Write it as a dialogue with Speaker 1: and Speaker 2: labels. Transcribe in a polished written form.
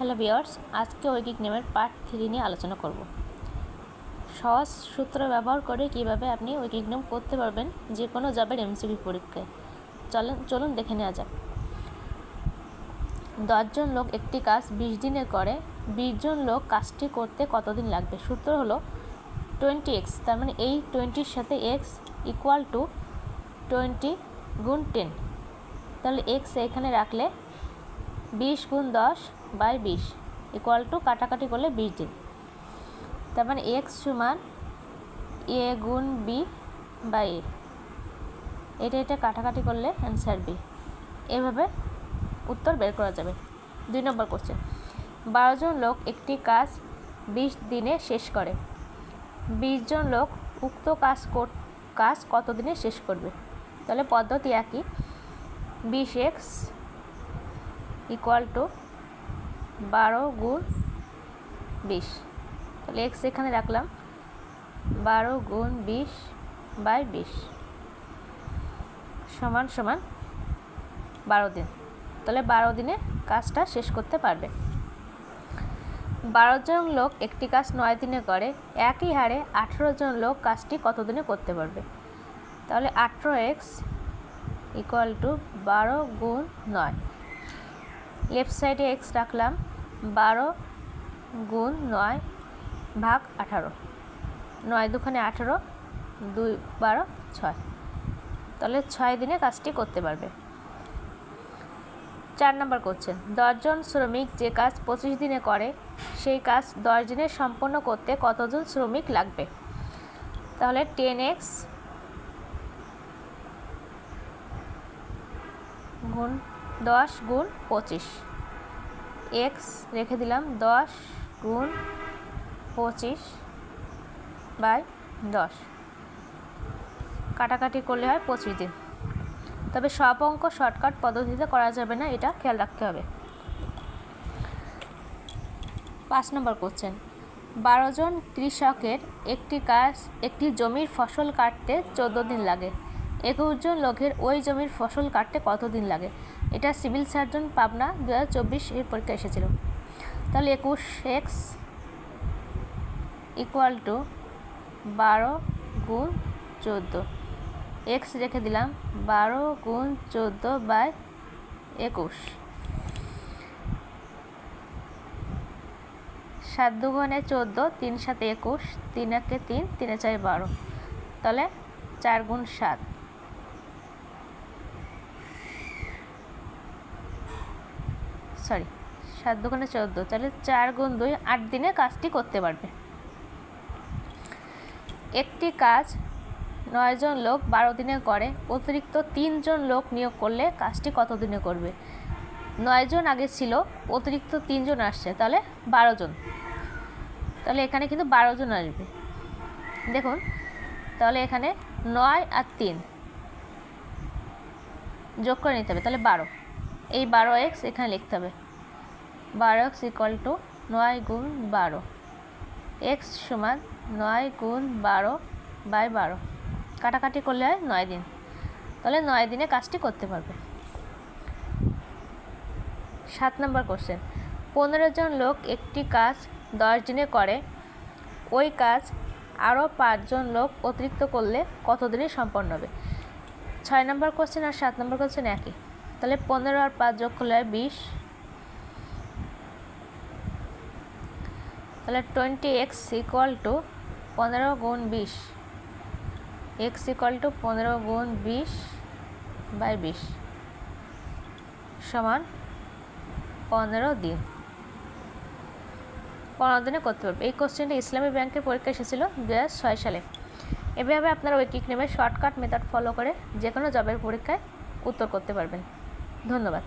Speaker 1: Hello viewers, আজকে ঐকিক নিয়মের part 3 নিয়ে আলোচনা করব। সহজ সূত্র ব্যবহার করে কিভাবে আপনি ঐকিক নিয়ম করতে পারবেন যে কোনো জবের এমসিকিউ পরীক্ষায়। চলুন দেখে নেওয়া যাক। 10 জন লোক একটি কাজ 20 দিনে করে, 20 জন লোক কাজটি করতে কতদিন লাগবে? সূত্র হলো 20x, তার মানে এই 20-র সাথে x ইকুয়াল টু 20 গুণ 10। তাহলে x এখানে রাখলে 20 গুণ 10 বাই 20 ইকুয়াল টু কাটাকাটি করলে 20 দিন। তার মানে এক্স সমান এ গুণ বি বাই এ, এটা কাটাকাটি করলে অ্যান্সার বি। এভাবে উত্তর বের করা যাবে। 2 নম্বর কোশ্চেন, 12 জন লোক একটি কাজ 20 দিনে শেষ করে, 20 জন লোক উক্ত কাজ কত দিনে শেষ করবে? তাহলে পদ্ধতি একই, 20x ইকুয়াল টু 12 গুণ 20। তাহলে এক্স এখানে রাখলাম 12 গুণ 20 বাই 20 সমান সমান 12 দিন। তাহলে 12 দিনে কাজটা শেষ করতে পারবে। 12 জন লোক একটি কাজ 9 দিনে করে, একই হারে 18 জন লোক কাজটি কত দিনে করতে পারবে? তাহলে 18x ইকুয়াল টু 12 গুণ 9। লেফট সাইডে x রাখলাম 12 গুণ 9 ভাগ 18, 9 দুখানে 18, 2 12 6। তাহলে 6 দিনে কাজটি করতে পারবে। 4 নম্বর কোশ্চেন, 10 জন শ্রমিক যে কাজ 25 দিনে করে, সেই কাজ 10 দিনে সম্পন্ন করতে কতজন শ্রমিক লাগবে? তাহলে 10x গুণ 10 গুণ 25, এক্স রেখে দিলাম 10 গুণ 25 বাই 10, কাটাকাটি করলে হয় 25 দিন। তবে সব অঙ্ক শর্টকাট পদ্ধতিতে করা যাবে না, এটা খেয়াল রাখতে হবে। 5 নম্বর কোশ্চেন, 12 জন কৃষকের একটি জমির ফসল কাটতে 14 দিন লাগে, 21 জন লোকের ওই জমির ফসল কাটতে কত দিন লাগে? এটা সিভিল সার্জন পাবনা 2024 এর পরীক্ষা এসেছিল। তাহলে 21x ইকুয়াল টু 12 গুণ 14, এক্স রেখে দিলাম 12 গুণ 14 বাই 21, 7 দুগুণে 14, 3 সাথে 21, 3 একে 3, 3 4 12, তাহলে 4 গুণ 7, সরি 7 দুগুণে 14, তাহলে 4 গুণ 2 8 দিনে কাজটি করতে পারবে। একটি কাজ 9 জন লোক 12 দিনে করে, অতিরিক্ত 3 জন লোক নিয়োগ করলে কাজটি কত দিনে করবে? 9 জন আগে ছিল, অতিরিক্ত 3 জন আসছে, তাহলে 12 জন। তাহলে এখানে কিন্তু 12 জন আসবে। দেখুন, তাহলে এখানে 9 আর 3 যোগ করে নিতে হবে, তাহলে 12। এই 12x এখানে লিখতে হবে, 12x ইকুয়াল টু 9 গুণ 12, এক্স সমান 9 গুণ 12 বাই 12, কাটাকাটি করলে হয় 9 দিন। তাহলে 9 দিনে কাজটি করতে পারবে। 7 নম্বর কোশ্চেন, 15 জন লোক একটি কাজ 10 দিনে করে, ওই কাজ আরও 5 জন লোক অতিরিক্ত করলে কত দিনে সম্পন্ন হবে? 6 নম্বর কোশ্চেন আর 7 নম্বর কোশ্চেন একই। তাহলে 15 আর 5 যোগ করলে হয় 20। তাহলে 20x ইকুয়াল টু 15 গুণ 20, এক্স ইকুয়াল টু 15 গুণ 20 বাই 20 সমান 15 দিন। 15 দিনে করতে পারবে। এই কোশ্চেনটা ইসলামী ব্যাংকের পরীক্ষা এসেছিল 2006 সালে। এভাবে আপনারা ঐকিক নিয়মের শর্টকাট মেথড ফলো করে যে কোনো জবের পরীক্ষায় উত্তর করতে পারবেন। ধন্যবাদ।